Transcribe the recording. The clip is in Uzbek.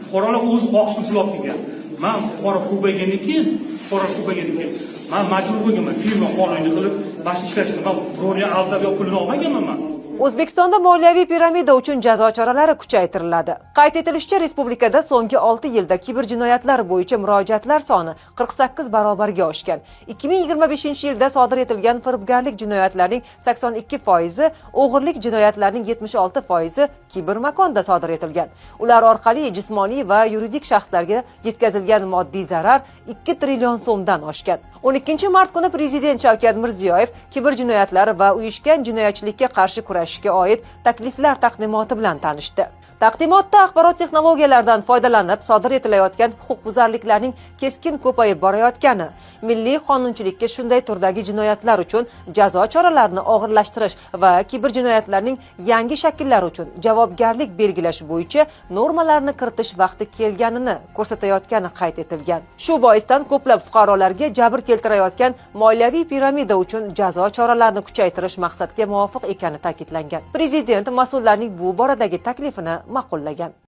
Fuqarolar o'z xohishini pul kelgan. Men fuqaro ko'paygandan keyin, men majbur bo'lganman firma qonuniy qilib bash ishlashga. Men birovga aldab yo pulini olmaganman men. O'zbekistonda moliyaviy piramida uchun jazo choralari kuchaytiriladi. Qayd etilishicha, respublikada so'nggi 6 yilda kiberjinoyatlar bo'yicha murojaatlar soni 48 barobarga oshgan. 2025-yilda sodir etilgan firibgarlik jinoyatlarining 82%, o'g'irlik jinoyatlarining 76% kibermakonda sodir etilgan. Ular orqali jismoniy va yuridik shaxslarga yetkazilgan moddiy zarar 2 trillion so'mdan oshgan. 12 mart kuni Prezident Shavkat Mirziyoyev kiberjinoyatlar va uyushgan jinoyatchilikka qarshi kurashishga oid takliflar taqdimoti bilan tanishdi. Taqdimotda axborot texnologiyalaridan foydalanib sodir etilayotgan huquqbuzarliklarning keskin ko'payib borayotgani, milliy qonunchilikka shunday turdagi jinoyatlar uchun jazo choralarini og'irlashtirish va kiberjinoyatlarning yangi shakllari uchun javobgarlik belgilash bo'yicha normalarni kiritish vaqti kelganini ko'rsatayotgani qayd etilgan. Shu boisdan ko'plab fuqarolarga jabr keltirayotgan moliyaviy piramida uchun jazo choralarini kuchaytirish maqsadga muvofiq ekani ta'kidlangan. Prezident mas'ullarning bu boradagi taklifini ma'qullagan.